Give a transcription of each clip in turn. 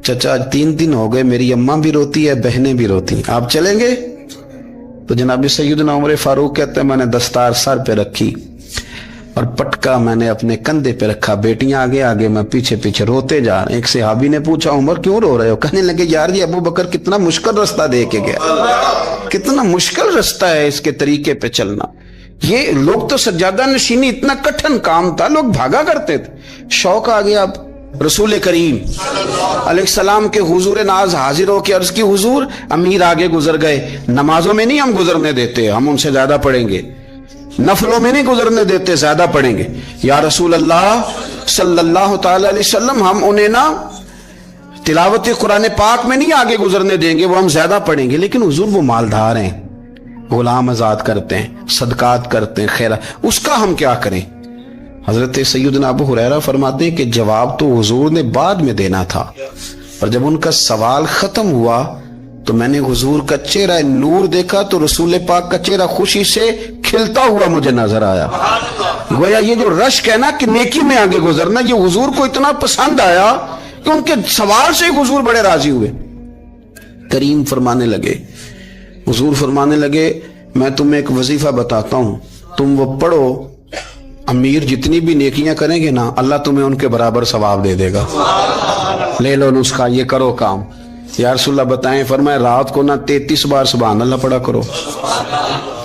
चचा 3 दिन हो गए, मेरी अम्मा भी रोती है, बहनें भी रोती, आप चलेंगे? तो जनाब सैयदना उमर फारूक कहते हैं मैंने दस्तार सर पे रखी और पटका मैंने अपने कंधे पे रखा, बेटियां आगे आगे, मैं पीछे पीछे, रोते जा रहे। एक सहाबी ने पूछा उमर क्यों रो रहे हो? कहने लगे यार ये अबू बकर कितना मुश्किल रास्ता दे के गया, कितना मुश्किल रास्ता है इसके तरीके पे चलना। ये लोग तो सज्जादा नशीनी इतना कठिन काम था, लोग भागा करते थे। शौक आ गया। अब रसूल करीम अलैहिस्सलाम के हुजूर नाज हाजिर हो के अर्ज की हुजूर अमीर आगे गुजर गए, नमाजों में नहीं हम गुजरने देते, हम उनसे ज्यादा पढ़ेंगे, नफलों में नहीं गुजरने देते, ज्यादा पढ़ेंगे। या रसूल अल्लाह सल्लल्लाहु तआला अलैहि वसल्लम हम उन्हें ना तिलावत कुरान पाक में नहीं आगे गुजरने देंगे, वो हम ज्यादा पढ़ेंगे। लेकिन हुजूर वो मालदार हैं, गुलाम आजाद करते हैं, सदकात करते हैं, खैरा, उसका हम क्या करें? हजरत सैयदना अबू हुरैरा फरमाते हैं कि जवाब तो हुजूर ने बाद में देना था, और जब उनका सवाल खत्म हुआ तो मैंने हुजूर का चेहरा नूर देखा तो रसूल पाक का चेहरा खुशी से खिलता हुआ मुझे नजर आया। गोया ये जो रश्क है ना कि नेकी में आगे गुजरना, ये हुजूर को इतना पसंद आया कि उनके सवाल से हुजूर बड़े राजी हुए। करीम फरमाने लगे, हुजूर फरमाने लगे मैं तुम्हें एक वजीफा बताता हूं, तुम वो पढ़ो, अमीर जितनी भी नेकियां करेंगे ना अल्लाह तुम्हें उनके बराबर सवाब दे देगा। ले लो नुस्खा, ये करो काम। या रसूलल्लाह बताएं, फरमाए रात को ना 33 बार सुभान अल्लाह पढ़ा करो,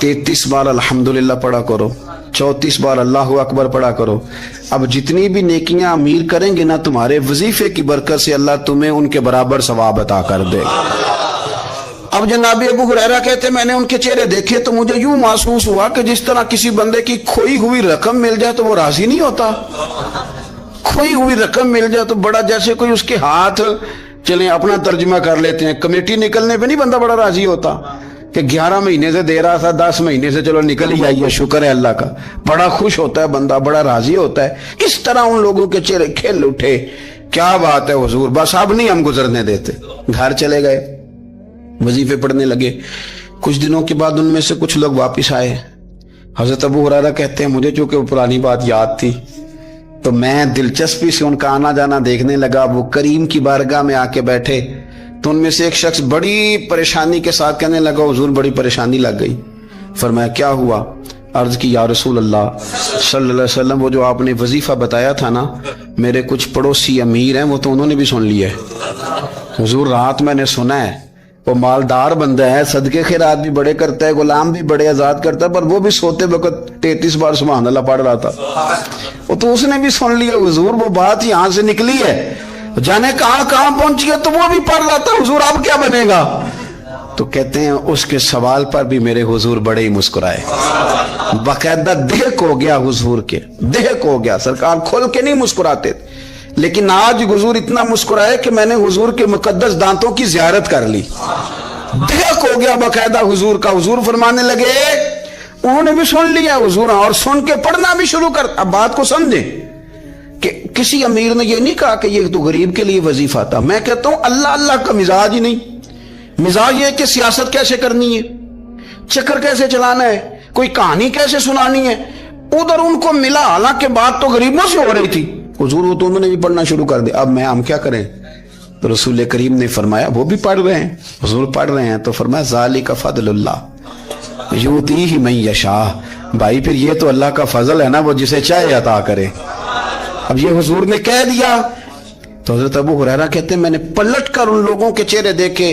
33 बार अल्हम्दुलिल्लाह पढ़ा करो, 34 बार अल्लाहु अकबर पढ़ा करो। अब जितनी भी नेकियां अमीर करेंगे ना तुम्हारे वजीफे की बरकत से अल्लाह तुम्हें उनके बराबर सवाब अता कर दे। अब जनाब अबू हुरैरा कहते मैंने उनके चेहरे देखे तो मुझे यूं महसूस हुआ कि जिस तरह किसी बंदे की खोई हुई रकम मिल जाए तो वो राजी नहीं होता। खोई हुई रकम मिल जाए तो बड़ा जैसे कोई उसके हाथ, चलें अपना तर्जुमा कर लेते हैं, कमेटी निकलने पे नहीं बंदा बड़ा राजी होता कि 11 महीने से दे रहा था, 10 महीने से चलो निकल ही आइए, शुक्र है अल्लाह का। बड़ा खुश होता है बंदा, बड़ा राजी होता है। इस तरह उन लोगों के चेहरे खिल उठे, क्या बात है हुजूर, बस अब नहीं हम गुजरने देते। घर चले गए, वजीफे पढ़ने लगे। कुछ दिनों के बाद उनमें से कुछ लोग वापस आए। हजरत अबू हुरैरा कहते हैं मुझे चूंकि वो पुरानी बात याद थी तो मैं दिलचस्पी से उनका आना जाना देखने लगा। वो करीम की बारगाह में आके बैठे तो उनमें से एक शख्स बड़ी परेशानी के साथ कहने लगा हुजूर बड़ी परेशानी लग गई। फरमाया क्या हुआ? अर्ज की या रसूल अल्लाह सल्लल्लाहु अलैहि वसल्लम वो जो आपने वजीफा बताया था ना, मेरे कुछ पड़ोसी अमीर हैं वो तो उन्होंने भी सुन लिया है। हुजूर रात मैंने सुना है वो मालदार बंदा है, सदके खैरात भी बड़े करता है, गुलाम भी बड़े आजाद करता है, पर वो भी सोते वक्त 33 बार सुभान अल्लाह पढ़ रहा था। वो तो उसने भी सुन लिया हुजूर, वो बात यहाँ से निकली है, जाने कहाँ कहाँ पहुंची है, तो वो भी पढ़ रहा था। हुजूर अब क्या बनेगा? तो कहते हैं उसके सवाल पर भी मेरे हुजूर बड़े ही मुस्कुराए, बाकायदा देहक हो गया हुजूर के, देहक हो गया। सरकार खोल के नहीं मुस्कुराते थे, लेकिन आज हुजूर इतना मुस्कुराए कि मैंने हुजूर के मुकद्दस दांतों की जियारत कर ली। देहक हो गया बाकायदा हुजूर का। हुजूर फरमाने लगे उन्होंने भी सुन लिया हुजूर, और सुन के पढ़ना भी शुरू कर। अब बात को समझे कि किसी अमीर ने ये नहीं कहा कि ये तो गरीब के लिए वजीफा था। मैं कहता हूं अल्लाह अल्लाह का मिजाज ही नहीं। मिजाज ये कि सियासत कैसे करनी है, चक्कर कैसे चलाना है, कोई कहानी कैसे सुनानी है। उधर उनको मिला, हालांकि बात तो गरीबों से हो रही थी। हुजूर वो तो उन्होंने भी पढ़ना शुरू कर दिया। अब मैं हम क्या करें? तो रसूल करीम ने फरमाया वो भी पढ़ रहे हैं, हुजूर पढ़ रहे हैं, तो फरमाया ज़ालिका फ़ज़लुल्लाह युतीही मन यशाअ। भाई फिर ये तो अल्लाह का फजल है ना, वो जिसे चाहे अता करे। अब ये हुजूर ने कह दिया तो हजरत अबू हुरैरा कहते हैं मैंने पलट कर उन लोगों के चेहरे देखे,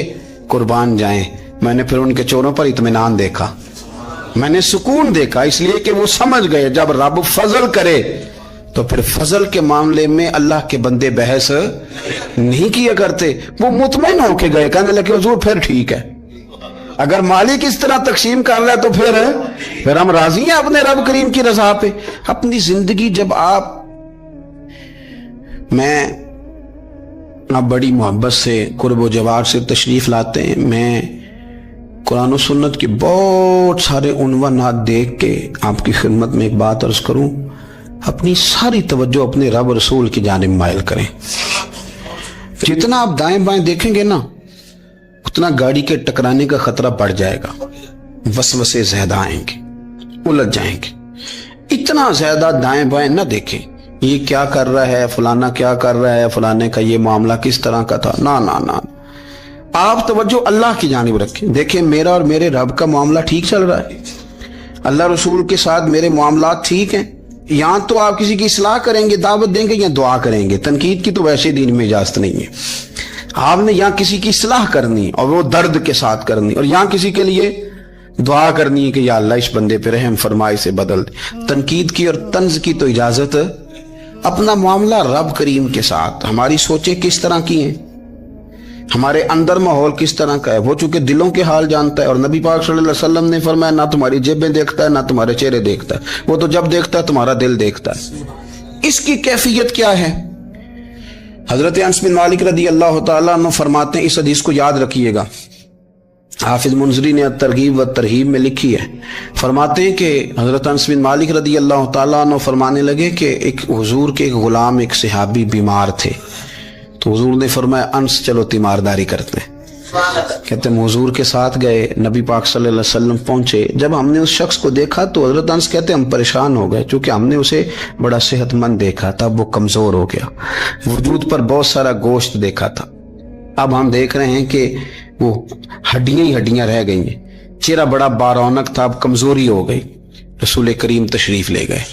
कुर्बान जाएं, मैंने फिर उनके चेहरों पर इत्मीनान देखा, मैंने सुकून देखा, इसलिए कि वो समझ गए जब रब फजल करे तो फिर फजल के मामले में अल्लाह के बंदे बहस नहीं किया करते। वो मुतमईन होके गए, कहने लगे हुजूर फिर ठीक है, अगर मालिक इस तरह तकसीम कर रहा है तो फिर हम राजी हैं अपने रब करीम की रजा पे। अपनी जिंदगी जब आप बड़ी मोहब्बत से कुर्ब जवार से तशरीफ लाते हैं, मैं कुरान और सुन्नत के बहुत सारे उन्वानात देख के आपकी खिदमत में एक बात अर्ज करूं, अपनी सारी तवज्जो अपने रब रसूल की जानिब माइल करें। जितना आप दाएं बाएं देखेंगे ना उतना गाड़ी के टकराने का खतरा बढ़ जाएगा, वसवसे ज्यादा आएंगे, उलझ जाएंगे। इतना ज्यादा दाएं बाएं ना देखें, یہ کیا کر رہا ہے، فلانا کیا کر رہا ہے، فلانے کا یہ معاملہ کس طرح کا تھا، نا نا نا، آپ توجہ اللہ کی جانب رکھیں. دیکھیں میرا اور میرے رب کا معاملہ ٹھیک چل رہا ہے، اللہ رسول کے ساتھ میرے معاملات ٹھیک ہیں. یہاں تو آپ کسی کی اصلاح کریں گے، دعوت دیں گے یا دعا کریں گے، تنقید کی تو ویسے دین میں اجازت نہیں ہے. آپ نے یہاں کسی کی اصلاح کرنی اور وہ درد کے ساتھ کرنی، اور یہاں کسی کے لیے دعا کرنی ہے کہ یا اللہ اس بندے پہ رحم فرما، اسے بدل دے. تنقید کی اور طنز کی تو اجازت. اپنا معاملہ رب کریم کے ساتھ، ہماری سوچیں کس طرح کی ہیں، ہمارے اندر ماحول کس طرح کا ہے، وہ چونکہ دلوں کے حال جانتا ہے. اور نبی پاک صلی اللہ علیہ وسلم نے فرمایا نہ تمہاری جیبیں دیکھتا ہے نہ تمہارے چہرے دیکھتا ہے، وہ تو جب دیکھتا ہے تمہارا دل دیکھتا ہے. اس کی کیفیت کیا ہے؟ حضرت انس بن مالک رضی اللہ تعالیٰ عنہ فرماتے ہیں، اس حدیث کو یاد رکھیے گا، حافظ منذری نے ترغیب و ترہیب میں لکھی ہے. فرماتے ہیں کہ حضرت انس بن مالک رضی اللہ تعالیٰ عنہ فرمانے لگے کہ ایک حضور کے ایک غلام، ایک صحابی بیمار تھے، تو حضور نے فرمایا انس چلو تیمارداری کرتے ہیں. کہتے ہیں حضور کے ساتھ گئے، نبی پاک صلی اللہ علیہ وسلم پہنچے. جب ہم نے اس شخص کو دیکھا تو حضرت انس کہتے ہیں ہم پریشان ہو گئے، چونکہ ہم نے اسے بڑا صحت مند دیکھا تھا، وہ کمزور ہو گیا، وجود پر بہت سارا گوشت دیکھا تھا، اب ہم دیکھ رہے ہیں کہ وہ ہڈیاں ہی ہڈیاں رہ گئی ہیں، چہرہ بڑا بارونق تھا، اب کمزوری ہو گئی. رسول کریم تشریف لے گئے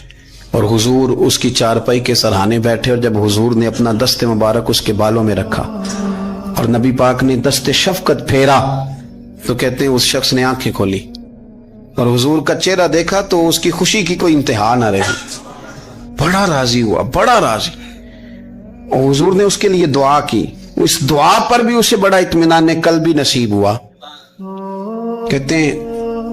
اور حضور اس کی چارپائی کے سرہانے بیٹھے، اور جب حضور نے اپنا دست مبارک اس کے بالوں میں رکھا اور نبی پاک نے دست شفقت پھیرا تو کہتے ہیں اس شخص نے آنکھیں کھولی اور حضور کا چہرہ دیکھا تو اس کی خوشی کی کوئی انتہا نہ رہی، بڑا راضی ہوا، بڑا راضی. اور حضور نے اس کے لیے دعا کی، اس دعا پر بھی اسے بڑا اطمینان قلبی نصیب ہوا. کہتے ہیں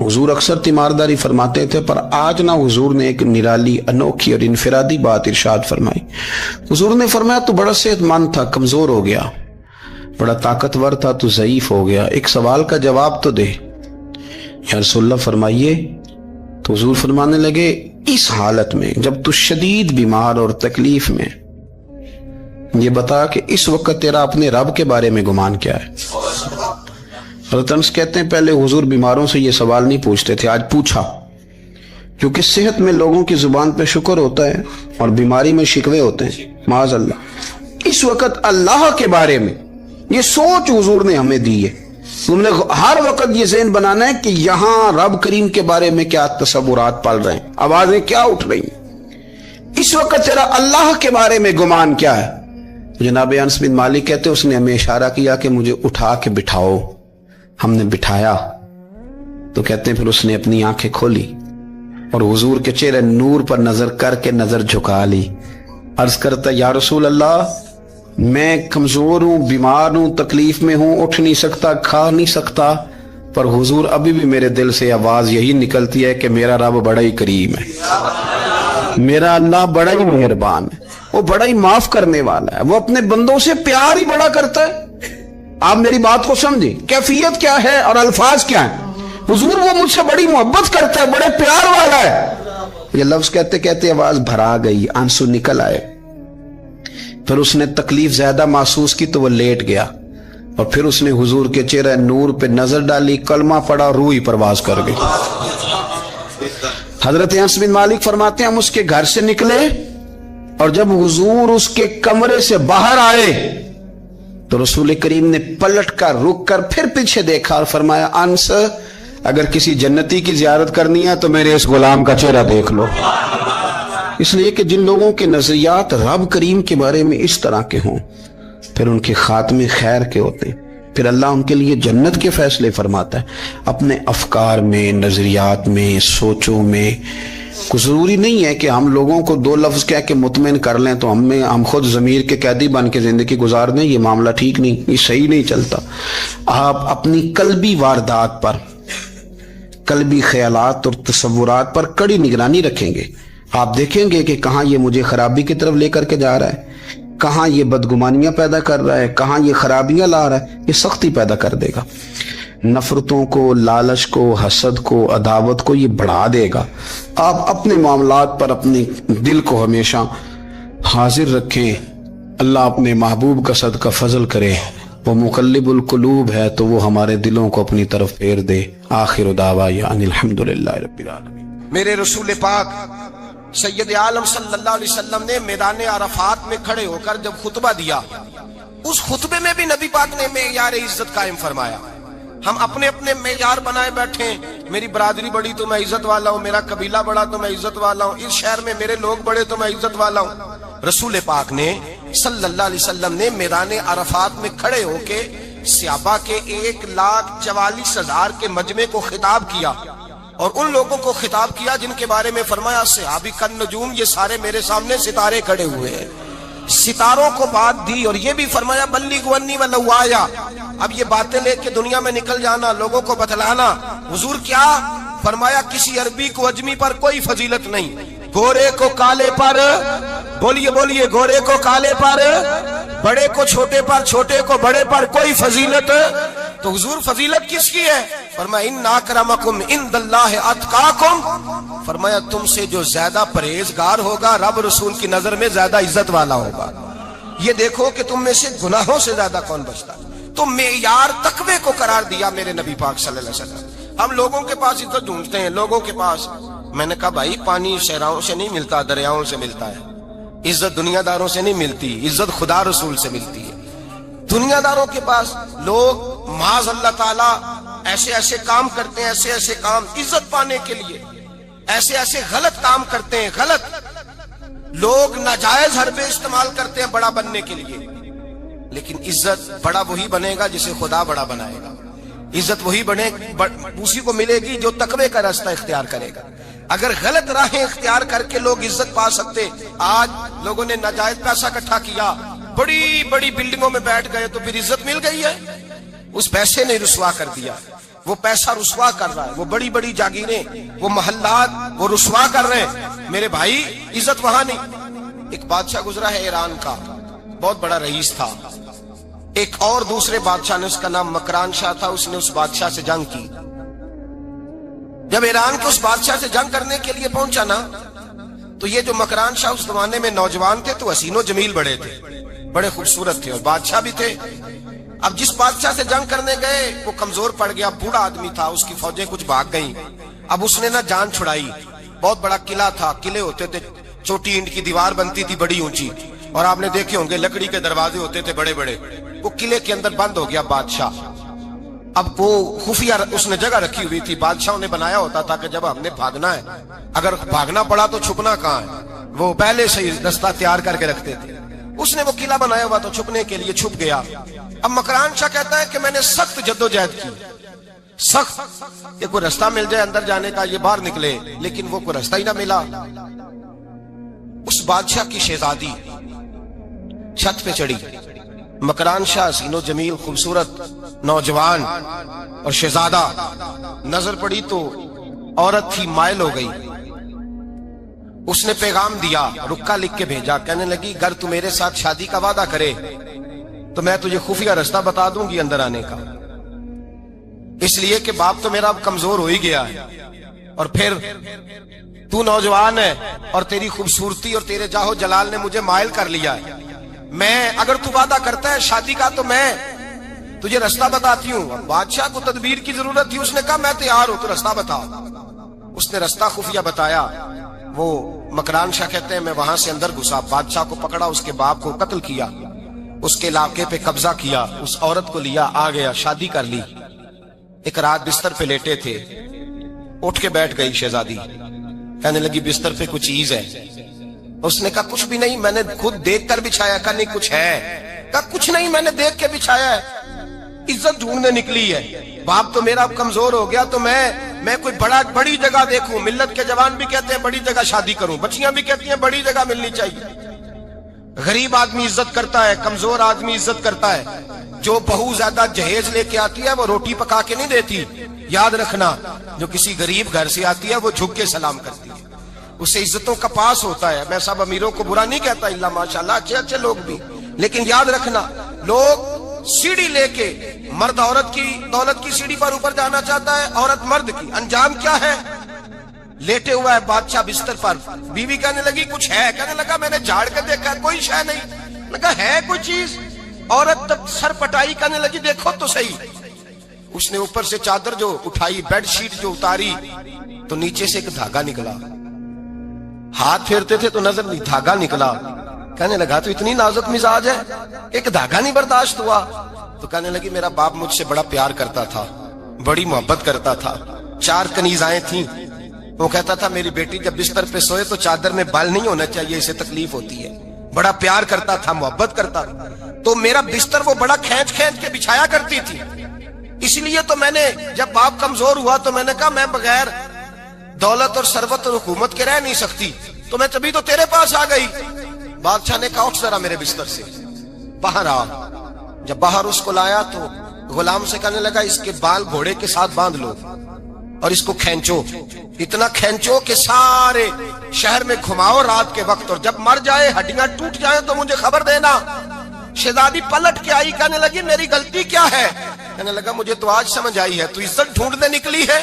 حضور اکثر تیمارداری فرماتے تھے، پر آج نہ حضور نے ایک نرالی، انوکھی اور انفرادی بات ارشاد فرمائی. حضور نے فرمایا تو بڑا صحت مند تھا، کمزور ہو گیا، بڑا طاقتور تھا تو ضعیف ہو گیا، ایک سوال کا جواب تو دے. یا رسول اللہ فرمائیے. تو حضور فرمانے لگے اس حالت میں جب تو شدید بیمار اور تکلیف میں، یہ بتا کہ اس وقت تیرا اپنے رب کے بارے میں گمان کیا ہے. حضرت انس کہتے ہیں پہلے حضور بیماروں سے یہ سوال نہیں پوچھتے تھے، آج پوچھا، کیونکہ صحت میں لوگوں کی زبان پہ شکر ہوتا ہے اور بیماری میں شکوے ہوتے ہیں، معاذ اللہ. اس وقت اللہ کے بارے میں یہ سوچ حضور نے ہمیں دی ہے. تم نے ہر وقت یہ ذہن بنانا ہے کہ یہاں رب کریم کے بارے میں کیا تصورات پل رہے ہیں، آوازیں کیا اٹھ رہی ہیں، اس وقت تیرا اللہ کے بارے میں گمان کیا ہے. جناب انس بن مالک کہتے اس نے ہمیں اشارہ کیا کہ مجھے اٹھا کے بٹھاؤ. ہم نے بٹھایا تو کہتے ہیں پھر اس نے اپنی آنکھیں کھولی اور حضور کے چہرے نور پر نظر کر کے نظر جھکا لی. عرض کرتا یا رسول اللہ میں کمزور ہوں، بیمار ہوں، تکلیف میں ہوں، اٹھ نہیں سکتا، کھا نہیں سکتا، پر حضور ابھی بھی میرے دل سے آواز یہی نکلتی ہے کہ میرا رب بڑا ہی کریم ہے، میرا اللہ بڑا ہی مہربان ہے، وہ بڑا ہی معاف کرنے والا ہے، وہ اپنے بندوں سے پیار ہی بڑا کرتا ہے. آپ میری بات کو سمجھیں، کیفیت کیا ہے اور الفاظ کیا ہیں. حضور وہ مجھ سے بڑی محبت کرتا ہے، بڑے پیار والا ہے. یہ لفظ کہتے کہتے آواز بھرا گئی، آنسو نکل آئے. پھر اس نے تکلیف زیادہ محسوس کی تو وہ لیٹ گیا اور پھر اس نے حضور کے چہرے نور پہ نظر ڈالی، کلمہ پڑھا، روح ہی پرواز کر گئی. حضرت انس بن مالک فرماتے ہیں ہم اس کے گھر سے نکلے اور جب حضور اس کے کمرے سے باہر آئے تو رسول کریم نے پلٹ کر رک کر پھر پیچھے دیکھا اور فرمایا انس اگر کسی جنتی کی زیارت کرنی ہے تو میرے اس غلام کا چہرہ دیکھ لو. اس لیے کہ جن لوگوں کے نظریات رب کریم کے بارے میں اس طرح کے ہوں پھر ان کے خاتمے خیر کے ہوتے ہیں، پھر اللہ ان کے لیے جنت کے فیصلے فرماتا ہے. اپنے افکار میں، نظریات میں، سوچوں میں کوئی ضروری نہیں ہے کہ ہم لوگوں کو دو لفظ کہہ کے مطمئن کر لیں تو ہم خود ضمیر کے قیدی بن کے زندگی گزار دیں. یہ معاملہ ٹھیک نہیں، یہ صحیح نہیں چلتا. آپ اپنی قلبی واردات پر، قلبی خیالات اور تصورات پر کڑی نگرانی رکھیں گے. آپ دیکھیں گے کہ کہاں یہ مجھے خرابی کی طرف لے کر کے جا رہا ہے، کہاں یہ بدگمانیاں پیدا کر رہا ہے، کہاں یہ خرابیاں لا رہا ہے. یہ سختی پیدا کر دے گا، نفرتوں کو، لالچ کو، حسد کو، عداوت کو یہ بڑھا دے گا. آپ اپنے معاملات پر اپنے دل کو ہمیشہ حاضر رکھیں. اللہ اپنے محبوب کا صدقہ فضل کرے، وہ مقلب القلوب ہے تو وہ ہمارے دلوں کو اپنی طرف پھیر دے. آخر دعوانا ان الحمدللہ رب العالمین. میرے رسول پاک سید عالم صلی اللہ علیہ وسلم نے میدان عرفات میں کھڑے ہو کر جب خطبہ دیا، اس خطبے میں بھی نبی پاک نے معیار عزت قائم فرمایا۔ ہم اپنے اپنے معیار بنائے بیٹھے ہیں، میری برادری بڑی تو میں عزت والا ہوں، میرا قبیلہ بڑا تو میں عزت والا ہوں، اس شہر میں میرے لوگ بڑے تو میں عزت والا ہوں۔ رسول پاک نے صلی اللہ علیہ وسلم نے میدان عرفات میں کھڑے ہو کے صحابہ کے 1,44,000 کے مجمع کو خطاب کیا، اور ان لوگوں کو خطاب کیا جن کے بارے میں فرمایا صحابی کن نجوم، یہ سارے میرے سامنے ستارے کھڑے ہوئے ہیں۔ ستاروں کو بات دی اور یہ بھی فرمایا بلغوا عنی ولو آیا، اب یہ باتیں لے کے دنیا میں نکل جانا، لوگوں کو بتلانا۔ حضور کیا فرمایا؟ کسی عربی کو اجمی پر کوئی فضیلت نہیں، گورے کو کالے پر، بولیے بولیے، گورے کو کالے پر، بڑے کو چھوٹے پر، چھوٹے کو بڑے پر کوئی فضیلت۔ تو حضور فضیلت کس کی ہے؟ فرمایا ان اکرمکم عند اللہ اتقاکم، فرمایا تم سے جو زیادہ پرہیزگار ہوگا رب رسول کی نظر میں زیادہ عزت والا ہوگا۔ یہ دیکھو کہ تم میں سے گناہوں سے زیادہ کون بچتا ہے۔ تو معیار تقوی کو قرار دیا میرے نبی پاک صلی اللہ علیہ وسلم۔ ہم لوگوں کے پاس عزت ڈھونڈتے ہیں، لوگوں کے پاس، میں نے کہا بھائی پانی صحراؤں سے نہیں ملتا، دریاؤں سے ملتا ہے۔ عزت دنیا داروں سے نہیں ملتی، عزت خدا رسول سے ملتی ہے۔ دنیا داروں کے پاس لوگ معاذ اللہ تعالیٰ ایسے ایسے کام کرتے ہیں، ایسے ایسے کام عزت پانے کے لیے، ایسے ایسے غلط کام کرتے ہیں، غلط لوگ ناجائز حربے استعمال کرتے ہیں بڑا بننے کے لیے۔ لیکن عزت بڑا وہی بنے گا جسے خدا بڑا بنائے گا، عزت وہی بنے اسی کو ملے گی جو تقوی کا راستہ اختیار کرے گا۔ اگر غلط راہیں اختیار کر کے لوگ عزت پا سکتے، آج لوگوں نے ناجائز پیسہ اکٹھا کیا، بڑی بڑی بلڈنگوں میں بیٹھ گئے تو پھر عزت مل گئی ہے؟ اس پیسے نے رسوا کر دیا، وہ پیسہ رسوا کر رہا ہے، وہ بڑی بڑی جاگیریں، وہ محلات وہ رسوا کر رہے ہیں۔ میرے بھائی عزت وہاں نہیں۔ ایک بادشاہ گزرا ہے ایران کا، بہت بڑا رئیس تھا۔ ایک اور دوسرے بادشاہ نے، اس کا نام مکران شاہ تھا، اس نے اس بادشاہ سے جنگ کی۔ جب ایران کے اس بادشاہ سے جنگ کرنے کے لیے پہنچا نا، تو یہ جو مکران شاہ اس زمانے میں نوجوان تھے تو حسین و جمیل بڑے تھے، بڑے خوبصورت تھے، اور بادشاہ بھی تھے۔ اب جس بادشاہ سے جنگ کرنے گئے وہ کمزور پڑ گیا، بوڑھا آدمی تھا، اس کی فوجیں کچھ بھاگ گئیں۔ اب اس نے نا جان چھڑائی، بہت بڑا قلعہ تھا، قلعے ہوتے تھے، چھوٹی اینٹ کی دیوار بنتی تھی بڑی اونچی، اور آپ نے دیکھے ہوں گے لکڑی کے دروازے ہوتے تھے بڑے بڑے۔ وہ قلعے کے اندر بند ہو گیا بادشاہ۔ اب وہ خفیہ اس نے جگہ رکھی ہوئی تھی، بادشاہوں نے بنایا ہوتا تھا کہ جب ہم نے بھاگنا ہے، اگر بھاگنا پڑا تو چھپنا کہاں ہے، وہ پہلے سے ہی رستہ تیار کر کے رکھتے تھے۔ اس نے وہ قلعہ بنایا ہوا تو چھپنے کے لیے چھپ گیا۔ اب مکران شاہ کہتا ہے کہ میں نے سخت جدوجہد کی، سخت، کہ کوئی رستہ مل جائے اندر جانے کا، یہ باہر نکلے، لیکن وہ کوئی رستہ ہی نہ ملا۔ اس بادشاہ کی شہزادی چھت پہ چڑھی، مکران شاہ حسین و جمیل خوبصورت نوجوان اور شہزادہ، نظر پڑی تو عورت تھی، مائل ہو گئی۔ اس نے پیغام دیا، رکا لکھ کے بھیجا، کہنے لگی اگر تو میرے ساتھ شادی کا وعدہ کرے تو میں تجھے خفیہ رستہ بتا دوں گی اندر آنے کا، اس لیے کہ باپ تو میرا اب کمزور ہو ہی گیا ہے، اور پھر تو نوجوان ہے اور تیری خوبصورتی اور تیرے جاہو جلال نے مجھے مائل کر لیا ہے۔ میں اگر تو وعدہ کرتا ہے شادی کا تو میں تجھے رستہ بتاتی ہوں۔ بادشاہ کو تدبیر کی ضرورت تھی، اس نے کہا میں تیار ہوں، تو رستہ بتا۔ اس نے رستہ خفیہ بتایا۔ وہ مکران شاہ کہتے ہیں میں وہاں سے اندر گھسا، بادشاہ کو پکڑا، اس کے باپ کو قتل کیا، اس کے علاقے پہ قبضہ کیا، اس عورت کو لیا، آ گیا، شادی کر لی۔ ایک رات بستر پہ لیٹے تھے، اٹھ کے بیٹھ گئی شہزادی، کہنے لگی بستر پہ کچھ چیز ہے۔ اس نے کہا کچھ بھی نہیں، میں نے خود دیکھ کر بچھایا۔ کہا نہیں کچھ ہے۔ کہا کچھ نہیں، میں نے دیکھ کے بچھایا ہے، عزت ڈھونڈنے نکلی ہے، باپ تو میرا اب کمزور ہو گیا، تو میں کوئی بڑی جگہ دیکھوں۔ ملت کے جوان بھی کہتے ہیں بڑی جگہ شادی کروں، بچیاں بھی کہتی ہیں بڑی جگہ ملنی چاہیے۔ غریب آدمی عزت کرتا ہے، کمزور آدمی عزت کرتا ہے۔ جو بہو زیادہ جہیز لے کے آتی ہے وہ روٹی پکا کے نہیں دیتی، یاد رکھنا۔ جو کسی غریب گھر سے آتی ہے وہ جھک کے سلام کرتی ہے، اسے عزتوں کا پاس ہوتا ہے۔ میں سب امیروں کو برا نہیں کہتا، اللہ ماشاءاللہ اچھے اچھے لوگ بھی، لیکن یاد رکھنا لوگ سیڑھی لے کے، مرد عورت کی دولت کی سیڑھی پر اوپر جانا چاہتا ہے، عورت مرد کی، انجام کیا ہے؟ لیٹے ہوا ہے بادشاہ بستر پر، بیوی کہنے لگی کچھ ہے، کہنے لگا میں نے جھاڑ کے دیکھا کوئی شے نہیں، لگا ہے کوئی چیز۔ عورت سر پٹائی، کہنے لگی دیکھو تو صحیح۔ اس نے اوپر سے چادر جو اٹھائی، بیڈ شیٹ جو اتاری، تو نیچے سے ایک دھاگا نکلا، हाथ फेरते थे तो नजर नहीं, धागा निकला। कहने लगा तो इतनी नाजुक मिजाज है, एक धागा नहीं बर्दाश्त हुआ। तो कहने लगी मेरा बाप मुझसे बड़ा प्यार करता था, बड़ी मोहब्बत करता था। 4 कनीज़ाएं थीं। वो कहता था मेरी बेटी जब बिस्तर पे सोए तो चादर में बाल नहीं होना चाहिए, इसे तकलीफ होती है। बड़ा प्यार करता था, मोहब्बत करता था। तो मेरा बिस्तर वो बड़ा खींच खींच के बिछाया करती थी। इसलिए तो मैंने जब बाप कमजोर हुआ तो मैंने कहा मैं बगैर दौलत और सरबत और हुकूमत के रह नहीं सकती, तो मैं तभी तो तेरे पास आ गई। बादशाह ने कहा उठ जरा मेरे बिस्तर से, बाहर आ। जब बाहर उसको लाया तो गुलाम से कहने लगा इसके बाल घोड़े के साथ बांध लो और इसको खींचो, इतना खींचो कि सारे शहर में घुमाओ रात के वक्त, और जब मर जाए हड्डियां टूट जाए तो मुझे खबर देना। शहजादी पलट के आई, कहने लगी मेरी गलती क्या है? कहने लगा मुझे तो आज समझ आई है, तू इज्जत ढूंढने निकली है।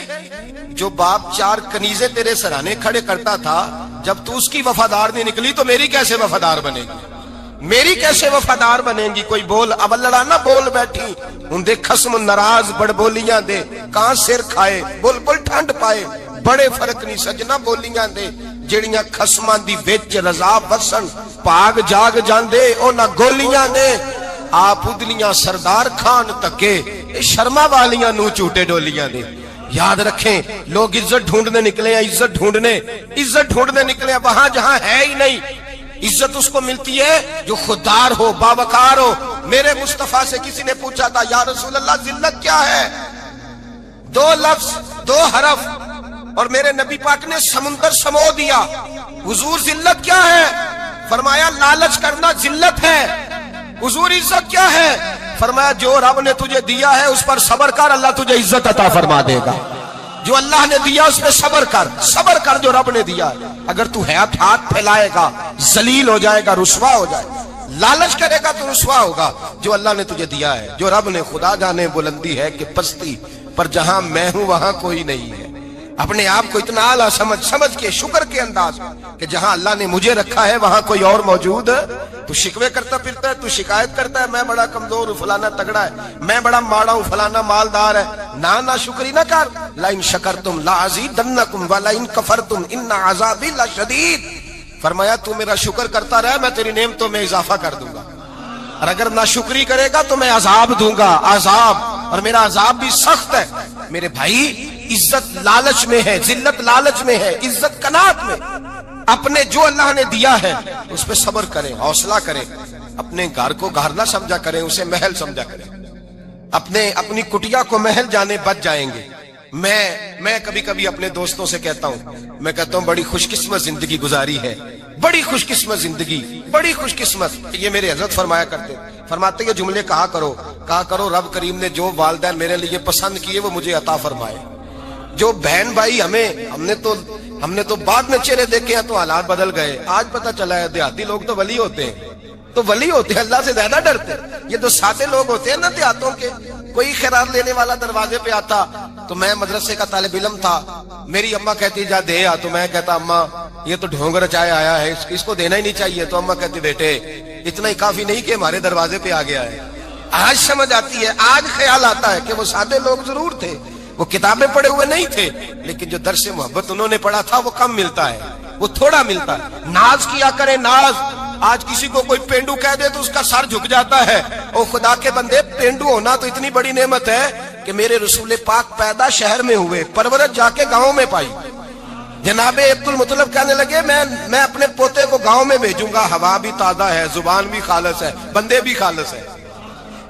जो बाप 4 कनीजे तेरे सराहने खड़े करता था, जब तू उसकी वफादार नहीं निकली तो मेरी कैसे वफादार बनेगी? मेरी कैसे वफादार बनेगी? कोई बोल अब लड़ाना बोल बैठी उनके खस्म नाराज बड़बोलियां दे, कहां सिर खाए बुलबुल ठंड पाए। बड़े फर्क नहीं सजना बोलियां दे, ਜਿਹੜੀਆਂ ਖਸਮਾਂ ਦੀ ਵਿੱਚ ਰਜ਼ਾ ਵਸਣ ਭਾਗ ਜਾਗ ਜਾਂਦੇ ਉਹਨਾਂ ਗੋਲੀਆਂ ਨੇ। ਆਪ ਉਦਲੀਆਂ ਸਰਦਾਰ ਖਾਨ ਤੱਕੇ ਇਹ ਸ਼ਰਮਾ ਵਾਲੀਆਂ ਨੂੰ ਝੂਟੇ ਡੋਲੀਆਂ ਦੇ। याद रखें, लोग इज्जत ढूंढने निकले हैं, इज्जत ढूंढने निकले हैं वहां जहां है ही नहीं। इज्जत उसको मिलती है जो खुददार हो, बावकार हो। मेरे मुस्तफा से किसी ने पूछा था या रसूल अल्लाह जिल्लत क्या है? 2 लफ्ज 2 हरफ और मेरे नबी पाक ने समुंदर समो दिया। हुजूर जिल्लत क्या है? फरमाया लालच करना जिल्लत है। हुजूर इज्जत क्या है? फरमाया जो रब ने तुझे दिया है उस पर सब्र कर, अल्लाह तुझे इज्जत अता फरमा देगा। जो अल्लाह ने दिया उस पर सब्र कर जो रब ने दिया। अगर तू हाथ फैलाएगा जलील हो जाएगा, रुसवा हो जाएगा। लालच करेगा तो रुसवा होगा। जो अल्लाह ने तुझे दिया है, जो रब ने, खुदा जाने बुलंदी है कि पस्ती, पर जहां मैं हूं वहां कोई नहीं है। अपने आप को इतना आला समझ के शुक्र के अंदाज कि जहां अल्लाह ने मुझे रखा है वहां कोई और मौजूद। तू शिकवे करता फिरता है, तू शिकायत करता है मैं बड़ा कमजोर हूं, फलाना तगड़ा है, मैं बड़ा माड़ा हूं, फलाना मालदार है। ना शुक्री ना कर। ला इन शकरतुम ला अज़ीदन्नकुम व ला इन कफरतुम इन्न अज़ाबी लशदीद। फरमाया तू मेरा शुक्र करता रहे, मैं तेरी नेमतों में इजाफा कर दूंगा, और अगर ना शुक्री करेगा तो मैं अजाब दूंगा, अजाब, और मेरा अजाब भी सख्त है। मेरे भाई इज्जत लालच में है, जिल्लत लालच में है, इज्जत कनात में। अपने जो अल्लाह ने दिया है उस पर सब्र करें, हौसला करें। अपने घर को घर ना समझा करें, उसे महल समझा करें। अपनी कुटिया को महल जाने बच जाएंगे। मैं कभी कभी अपने दोस्तों से कहता हूं, मैं कहता हूं बड़ी खुशकिस्मत जिंदगी गुजारी है, बड़ी खुशकिस्मत जिंदगी, बड़ी खुशकिस्मत। ये मेरे हजरत फरमाते ये जुमले कहा करो रब करीम ने जो वालिदैन मेरे लिए पसंद किए वो मुझे अता फरमाए। जो बहन भाई हमने तो बाद में चेहरे देखे हैं तो हालात बदल गए। आज पता चला है देहाती लोग तो वली होते हैं, अल्लाह से ज्यादा डरते हैं। ये तो सादे लोग होते हैं ना देहातों के। कोई खैरात लेने वाला दरवाजे पे आता तो मैं मदरसे का तालिब इल्म था, मेरी अम्मा कहती जा दे आ, तो मैं कहता अम्मा ये तो ढोंग रचाया आया है, इसको देना ही नहीं चाहिए। तो अम्मा कहती बेटे इतना ही काफी नहीं कि हमारे दरवाजे पे आ गया है। आज समझ आती है, आज ख्याल आता है कि वो सादे लोग जरूर थे, वो किताबें पढ़े हुए नहीं थे, लेकिन जो दर्से मोहब्बत उन्होंने पढ़ा था वो कम मिलता है, वो थोड़ा मिलता है। नाज किया करे, नाज। आज किसी को कोई पेंडू कह दे तो उसका सर झुक जाता है। ओ खुदा के बंदे, पेंडू होना तो इतनी बड़ी नेमत है कि मेरे रसूल पाक पैदा शहर में हुए, परवरत जाके गांव में पाई। जनाबे अब्दुल मुतलब कहने लगे मैं अपने पोते को गांव में भेजूंगा, हवा भी ताजा है, जुबान भी खालस है, बंदे भी खालस है।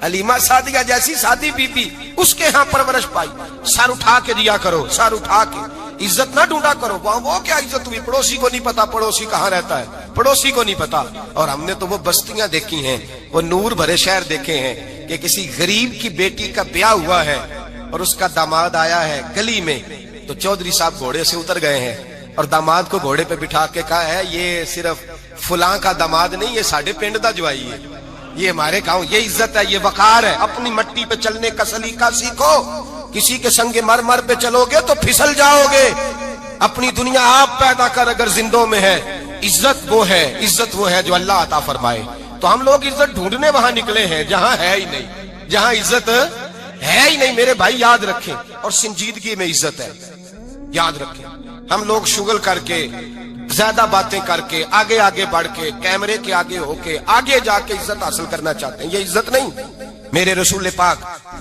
अलीमा सादिया जैसी सादी बीबी, उसके यहाँ परवरिश पाई। सर उठा के दिया करो, सर उठा के। इज्जत ना ढूंढा करो, वो क्या इज्जत हुई? पड़ोसी को नहीं पता पड़ोसी कहाँ रहता है, पड़ोसी को नहीं पता। और हमने तो वो बस्तियां देखी हैं, वो नूर भरे शहर देखे हैं कि किसी गरीब की बेटी का ब्याह हुआ है और उसका दामाद आया है गली में, तो चौधरी साहब घोड़े से उतर गए हैं और दामाद को घोड़े पे बिठा के कहा है ये सिर्फ फुलां का दामाद नहीं, ये साढ़े पिंड दा जवाई है, ये हमारे गांव, ये इज्जत है, ये वकार है। अपनी मट्टी पे चलने का सलीका सीखो। किसी के संगे मर पे चलोगे तो फिसल जाओगे। अपनी दुनिया आप पैदा कर अगर जिंदों में है। इज्जत वो है जो अल्लाह अता फरमाए। तो हम लोग इज्जत ढूंढने वहां निकले हैं जहां है ही नहीं, जहां इज्जत है ही नहीं। मेरे भाई याद रखें, और संजीदगी में इज्जत है, याद रखें। हम लोग शुगल करके ज्यादा बातें करके आगे आगे बढ़ के कैमरे के आगे होके आगे जाके इज्जत हासिल करना चाहते हैं, ये इज्जत नहीं। मेरे रसूल पाक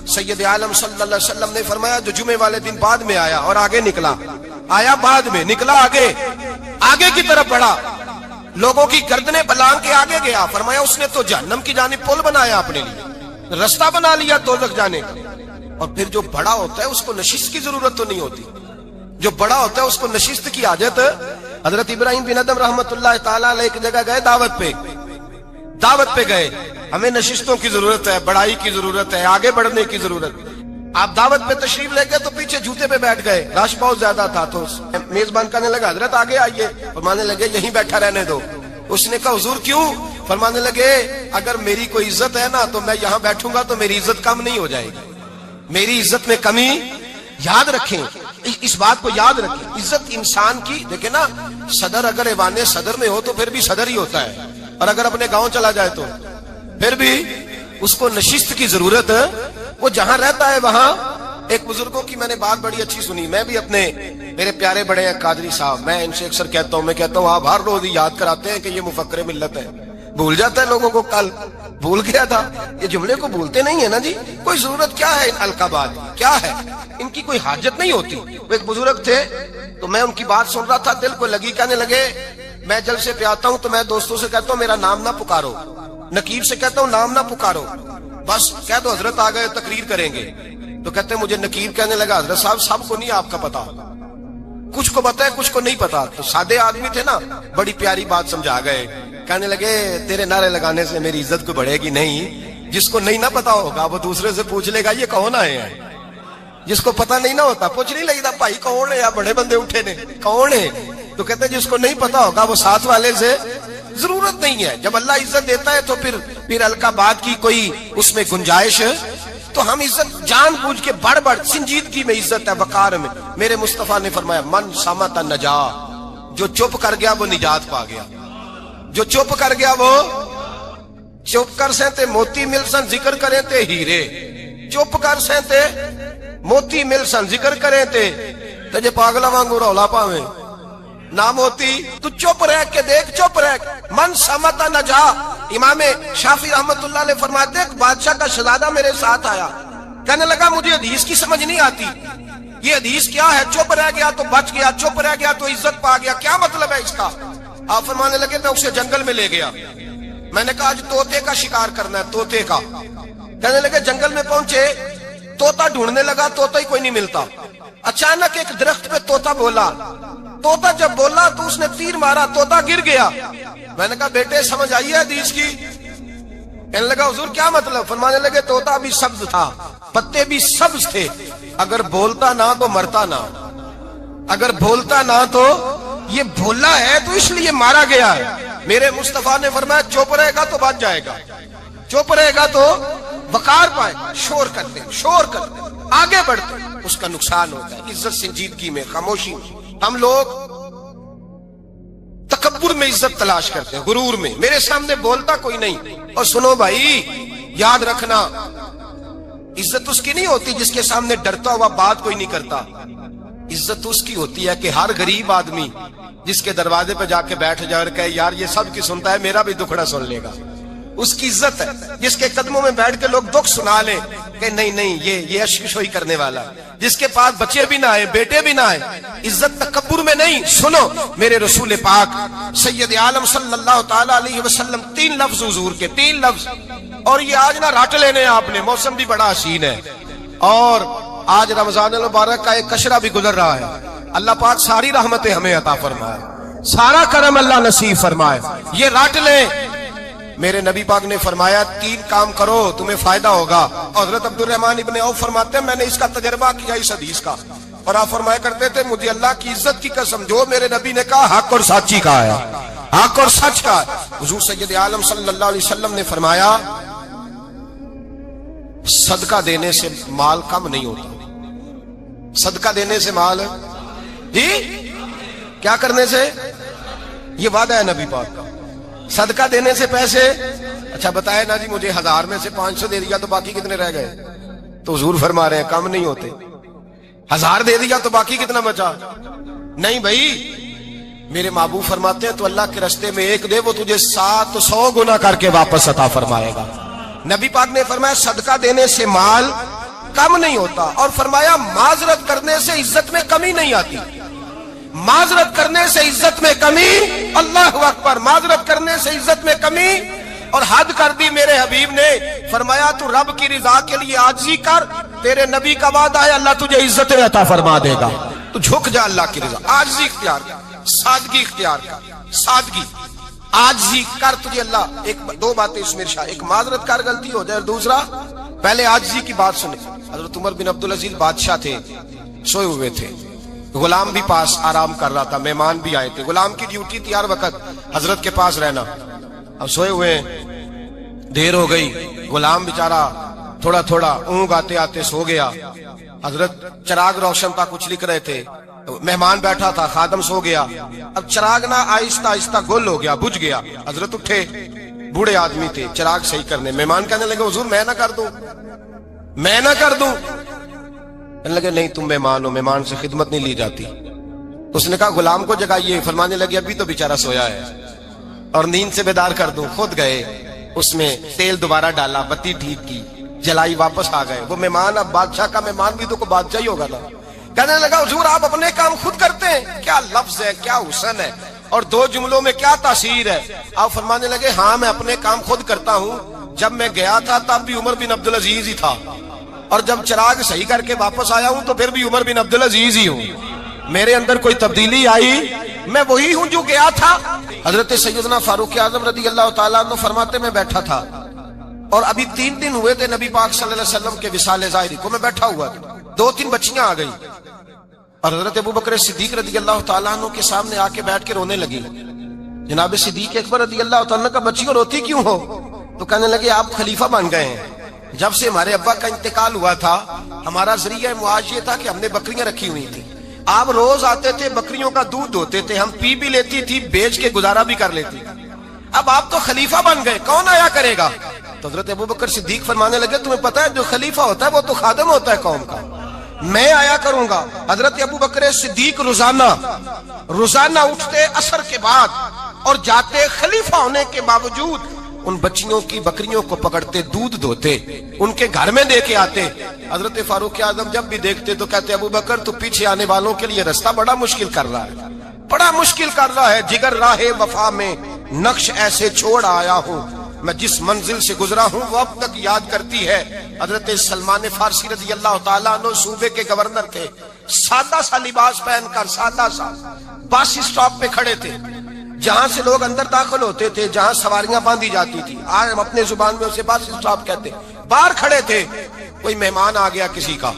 सैयद आलम सल्लल्लाहु अलैहि वसल्लम ने फरमाया, जो जुमे वाले दिन बाद में आया और आगे निकला, आया बाद में, निकला आगे की तरफ बढ़ा, लोगों की गर्दनें बलांग के आगे गया। फरमाया उसने तो जहन्नम की जानिब पुल बनाया, अपने लिए रास्ता बना लिया दोज़ख जाने का। और फिर जो बड़ा होता है उसको नशिस्त की जरूरत तो नहीं होती, जो बड़ा होता है उसको नशिस्त की आदत। हजरत इब्राहिम बिन अदम रहमतुल्लाह ताला अलैह एक जगह गए, दावत पे गए, हमें नशिस्तों की जरूरत है, बढ़ाई की जरूरत है, आगे बढ़ने की जरूरत। आप दावत पे तशरीफ ले गए तो पीछे जूते पे बैठ गए, रश बहुत ज्यादा था, तो मेजबान कहने लगा हजरत आगे आइए, फरमाने लगे यहीं बैठा रहने दो। उसने कहा हुजूर क्यों? फरमाने लगे अगर मेरी कोई इज्जत है ना तो मैं यहाँ बैठूंगा तो मेरी इज्जत कम नहीं हो जाएगी, मेरी इज्जत में कमी। याद रखें, इस बात को याद रखें, इज्जत इंसान की, देखे ना, सदर अगर ऐवाने सदर में हो तो फिर भी सदर ही होता है, और अगर अपने गांव चला जाए तो फिर भी उसको नशिस्त की जरूरत है। वो जहां रहता है वहां। एक बुजुर्गों की मैंने बात बड़ी अच्छी सुनी, मैं भी अपने, मेरे प्यारे बड़े हैं कादरी साहब, मैं इनसे अक्सर कहता हूं, मैं कहता हूं आप हर रोज याद कराते हैं कि ये मुफक्किर मिल्लत है, भूल जाता है लोगों को, कल भूल गया था। ये जुमले को भूलते नहीं है ना जी, कोई जरूरत क्या है इन अलकाबात, क्या है, इनकी कोई हाजत नहीं होती। वो एक बुजुर्ग थे तो मैं उनकी बात सुन रहा था, दिल को लगी, कहने लगे मैं जलसे पे आता हूं तो मैं दोस्तों से कहता हूं मेरा नाम ना पुकारो, नकीब से कहता हूं नाम ना पुकारो, बस कह दो हजरत आ गए तकरीर करेंगे। तो कहते मुझे नकीब कहने लगा हजरत साहब सबको नहीं आपका पता, कुछ को पता है कुछ को नहीं पता। तो सादे आदमी थे ना, बड़ी प्यारी बात समझा गए। कहने लगे तेरे नारे लगाने से मेरी इज्जत को बढ़ेगी नहीं, जिसको नहीं ना पता होगा वो दूसरे से पूछ लेगा ये कौन आए हैं, जिसको पता नहीं ना होता पूछ नहीं लगता भाई कौन है, या बड़े बंदे उठे ने कौन है। तो कहते जिसको नहीं पता होगा वो साथ वाले से, जरूरत नहीं है। जब अल्लाह इज्जत देता है तो फिर अलकाबात की कोई उसमें गुंजाइश। तो हम इज्जत जानबूझ के बढ़ संजीदगी में इज्जत है, वकार में। मेरे मुस्तफा ने फरमाया मन सामता नजा, जो चुप कर गया वो निजात पा गया, जो चुप कर गया वो चुप कर सहते मोती मिल सन जिक्र करें ते हीरे, चुप कर सहते मोती मिल सन जिक्र करें ते जे पागला वांगू रौला पावे ना मोती। तू चुप रह के देख, चुप रह, मन समता न जा। इमाम शाफी रहमतुल्लाह ने फरमाते एक बादशाह का शहजादा मेरे साथ आया, कहने लगा मुझे हदीस की समझ नहीं आती, ये हदीस क्या है, चुप रह गया तो बच गया, चुप रह गया तो इज्जत पा गया, क्या मतलब है इसका? आप फरमाने लगे मैं उसे जंगल में ले गया, मैंने कहा आज तोते का शिकार करना है, तोते का। कहने लगे जंगल में पहुंचे, तोता ढूंढने लगा, तोता ही कोई नहीं मिलता। अचानक एक दरख्त पे तोता बोला, तोता जब बोला तो उसने तीर मारा, तोता गिर गया। मैंने कहा बेटे समझ आई है हदीस की? कहने लगा हुजूर क्या मतलब? फरमाने लगे तोता भी सब्ज था, पत्ते भी सब्ज थे, अगर बोलता ना तो मरता ना, अगर बोलता ना तो ये भोला है तो इसलिए मारा गया है। मेरे मुस्तफा ने फरमाया चुप रहेगा तो बच जाएगा, चुप रहेगा तो वकार पाएगा, शोर करते आगे बढ़ते उसका नुकसान होता है। इज्जत संजीदगी में, खामोशी में। हम लोग तकब्बुर में इज्जत तलाश करते हैं, गुरूर में, मेरे सामने बोलता कोई नहीं। और सुनो भाई याद रखना, इज्जत उसकी नहीं होती जिसके सामने डरता हुआ बात कोई नहीं करता। इज्जत उसकी होती है कि हर गरीब आदमी जिसके दरवाजे पे जाके बैठ जाए और कहे यार ये सब की सुनता है, मेरा भी दुखड़ा सुन लेगा, उसकी इज्जत है। जिसके कदमों में बैठ के लोग दुख सुना ले कि नहीं ये अशकशोई करने वाला, जिसके पास बच्चे भी ना आए, बेटे भी ना आए। इज्जत तकब्बुर में नहीं। सुनो मेरे रसूल पाक सैयद आलम सल्लल्लाहु ताला अलैहि वसल्लम, 3 लफ्ज हुजूर के, 3 लफ्ज। और ये आज ना रट लेने आपने, मौसम भी बड़ा हसीन है और आज रमजान मुबारक का एक कशरा भी गुजर रहा है। अल्लाह पाक सारी रहमतें हमें अता फरमाए, सारा करम अल्लाह नसीब फरमाए। ये रट ले। मेरे नबी पाक ने फरमाया 3 काम करो तुम्हें फायदा होगा। हजरत अब्दुर्रहमान इब्ने औफ फरमाते हैं मैंने इसका तजर्बा किया इस हदीस का, और आप फरमाया करते थे मुझे अल्लाह की इज्जत की कसम, जो मेरे नबी ने कहा हक और साची का है, हक और सच का है। हुजूर सैयद आलम सल्लल्लाहु अलैहि वसल्लम ने फरमाया सदका देने से माल कम नहीं होता, सदका देने से माल जी क्या करने से, ये वादा है नबी पाक का। सदका देने से पैसे, अच्छा बताए ना जी मुझे 1000 में से 500 दे दिया तो बाकी कितने रह गए? तो हुजूर फरमा रहे हैं कम नहीं होते। 1000 दे दिया तो बाकी कितना बचा? नहीं भाई میرے محبوب فرماتے ہیں تو اللہ کے راستے میں ایک دے وہ تجھے 700 گنا کر کے واپس عطا فرمائے گا. نبی پاک نے فرمایا صدقہ دینے سے مال کم نہیں ہوتا، اور فرمایا معذرت کرنے سے عزت میں کمی نہیں آتی. معذرت کرنے سے عزت میں کمی، اللہ اکبر، معذرت کرنے سے عزت میں کمی. اور حد کر دی میرے حبیب نے، فرمایا تو رب کی رضا کے لیے عاجزی کر، تیرے نبی کا وعدہ ہے اللہ تجھے عزت عطا فرما دے گا. تو جھک جا اللہ کی رضا، عاجزی اختیار کر، سادگی اختیار کر، سادگی عاجزی کر، تجھے اللہ. ایک دو باتیں اس میں ارشاد، ایک معذرت کر غلطی ہو جائے، اور دوسرا پہلے عاجزی کی بات سنیں. حضرت عمر بن عبدالعزیز بادشاہ تھے، سوئے ہوئے تھے، غلام بھی پاس آرام کر رہا تھا، مہمان بھی آئے تھے. غلام کی ڈیوٹی تھی ہر وقت حضرت کے پاس رہنا. اب سوئے ہوئے دیر ہو گئی، غلام بیچارہ تھوڑا تھوڑا اونگ آتے آتے سو گیا. حضرت چراغ روشن تھا، کچھ لکھ رہے تھے، مہمان بیٹھا تھا، خادم سو گیا. اب چراغ نہ آہستہ آہستہ گل ہو گیا، بجھ گیا. حضرت اٹھے، بوڑھے آدمی تھے، چراغ صحیح کرنے. مہمان کہنے لگے حضور میں نہ کر دوں، میں نہ کر دوں. کہنے لگے نہیں تم مہمان ہو، مہمان سے خدمت نہیں لی جاتی. اس نے کہا غلام کو جگائیے. فرمانے لگے ابھی تو بیچارہ سویا ہے اور نیند سے بیدار کر دوں. خود گئے، اس میں تیل دوبارہ ڈالا، بتی ٹھیک کی، جلائی، واپس آ گئے. وہ مہمان اب بادشاہ کا مہمان بھی تو کوئی بادشاہ ہی ہوگا نا. کہنے لگا حضور آپ اپنے کام خود کرتے ہیں. کیا لفظ ہے، کیا حسن ہے، اور دو جملوں میں کیا تاثیر ہے. آپ فرمانے لگے ہاں میں اپنے کام خود کرتا ہوں. جب میں گیا تھا تب بھی عمر بن عبدالعزیز ہی تھا، اور جب چراغ صحیح کر کے واپس آیا ہوں تو پھر بھی عمر بن عبدالعزیز ہی ہوں. میرے اندر کوئی تبدیلی آئی، میں وہی ہوں جو گیا تھا. حضرت سیدنا فاروق اعظم رضی اللہ تعالیٰ عنہ فرماتے میں بیٹھا تھا، اور ابھی 3 دن ہوئے تھے نبی پاک صلی اللہ علیہ وسلم کے وصال ظاہری کو. میں بیٹھا ہوا تھا، 2-3 بچیاں آ گئی، اور حضرت ابوبکر صدیق رضی اللہ تعالیٰ عنہ کے سامنے آ کے بیٹھ کے رونے لگی. جناب صدیق اکبر رضی اللہ تعالیٰ عنہ کا بچیوں روتی کیوں ہو؟ تو کہنے لگے آپ خلیفہ بن گئے ہیں. جب سے ہمارے ابا کا انتقال ہوا تھا ہمارا ذریعہ معاش یہ تھا کہ ہم نے بکریاں رکھی ہوئی تھی. آپ روز آتے تھے، بکریوں کا دودھ ہوتے تھے، ہم پی بھی لیتی تھی، بیچ کے گزارا بھی کر لیتی. اب آپ تو خلیفہ بن گئے، کون آیا کرے گا؟ تو حضرت ابوبکر صدیق فرمانے لگے تمہیں پتہ ہے جو خلیفہ ہوتا ہے وہ تو خادم ہوتا ہے قوم کا، میں آیا کروں گا. حضرت ابوبکر صدیق روزانہ اٹھتے عصر کے بعد اور جاتے، خلیفہ ہونے کے باوجود ان بچیوں کی بکریوں کو پکڑتے، دودھ دھوتے، ان کے گھر میں دے کے آتے. حضرت فاروق اعظم جب بھی دیکھتے تو کہتے ابوبکر تو پیچھے آنے والوں کے لیے راستہ بڑا مشکل کر رہا ہے، بڑا مشکل کر رہا ہے. جگر راہ وفا میں نقش ایسے چھوڑ آیا ہوں، میں جس منزل سے گزرا ہوں وہ اب تک یاد کرتی ہے. حضرت سلمان فارسی رضی اللہ تعالیٰ عنہ صوبے کے گورنر تھے، سادہ سا لباس پہن کر، سادہ سا، بس اسٹاپ پہ کھڑے تھے، جہاں سے لوگ اندر داخل ہوتے تھے، جہاں سواریاں باندھی جاتی تھی، آج ہم اپنے زبان میں اسے بس اسٹاپ کہتے. باہر کھڑے تھے، کوئی مہمان آ گیا کسی کا،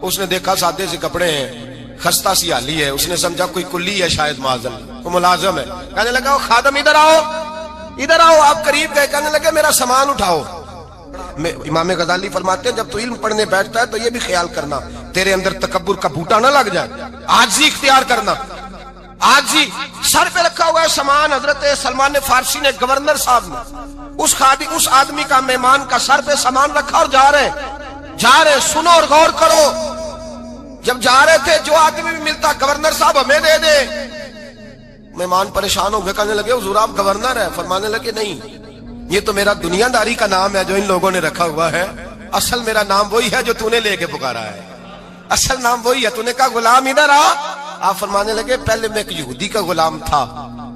اس نے دیکھا سادے سے کپڑے ہیں، خستہ سی حالی ہے، اس نے سمجھا کوئی کلی ہے شاید، معذل وہ ملازم ہے. کہنے لگا خادم ادھر آؤ، ادھر آؤ. آپ قریب گئے، کہنے لگے میرا سامان اٹھاؤ. امام غزالی فرماتے ہیں جب تو علم پڑھنے بیٹھتا ہے تو یہ بھی خیال کرنا تیرے اندر تکبر کا بوٹا نہ لگ جائے، عاجزی اختیار کرنا. عاجزی سر پہ رکھا ہوا ہے سامان. حضرت سلمان فارسی نے، گورنر صاحب نے، اس آدمی کا، مہمان کا سر پہ سامان رکھا اور جا رہے. سنو اور غور کرو. جب جا رہے تھے جو آدمی بھی ملتا گورنر صاحب ہمیں دے دے. مہمان پریشان ہو گئے، کہنے لگے حضور آپ گورنر ہیں؟ فرمانے لگے نہیں، یہ تو میرا دنیا داری کا نام ہے جو ان لوگوں نے رکھا ہوا ہے، اصل میرا نام وہی ہے جو تو نے لے کے پکارا ہے، اصل نام وہی ہے. تو نے کہا غلام ادھر آ. آپ فرمانے لگے پہلے میں ایک یہودی کا غلام تھا،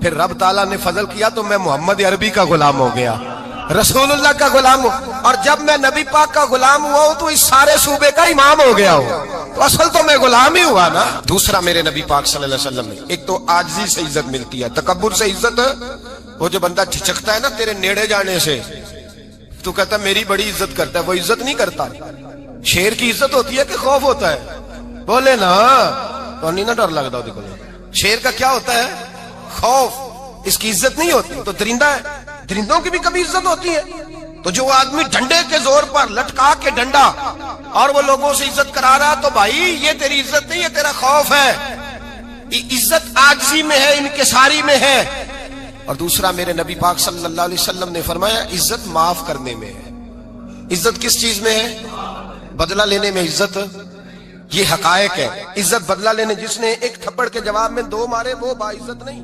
پھر رب تعالیٰ نے فضل کیا تو میں محمد عربی کا غلام ہو گیا، رسول اللہ کا غلام ہوں، اور جب میں نبی پاک کا غلام ہوا ہوں تو اس سارے صوبے کا امام ہو گیا ہوں، تو اصل تو میں غلام ہی ہوا نا. دوسرا میرے نبی پاک صلی اللہ علیہ وسلم نے، ایک تو عاجزی سے عزت ملتی ہے، تکبر سے عزت. وہ جو بندہ جھچکتا ہے نا تیرے نیڑے جانے سے، تو کہتا ہے میری بڑی عزت کرتا ہے، وہ عزت نہیں کرتا. شیر کی عزت ہوتی ہے کہ خوف ہوتا ہے؟ بولے نا تو نہیں نہ ڈر لگتا. شیر کا کیا ہوتا ہے؟ خوف. اس کی عزت نہیں ہوتی. تو درندہ ہے، درندوں کی بھی کبھی عزت ہوتی ہے. تو جو آدمی ڈنڈے کے زور پر لٹکا کے ڈنڈا اور وہ لوگوں سے عزت کرا رہا، تو بھائی یہ تیری عزت نہیں، یہ تیرا خوف ہے. عزت عاجزی میں ہے، انکساری میں ہے. اور دوسرا میرے نبی پاک صلی اللہ علیہ وسلم نے فرمایا عزت معاف کرنے میں ہے. عزت کس چیز میں ہے؟ بدلہ لینے میں عزت یہ حقائق ہے. عزت بدلہ لینے جس نے ایک تھپڑ کے جواب میں 2 مارے وہ باعزت نہیں.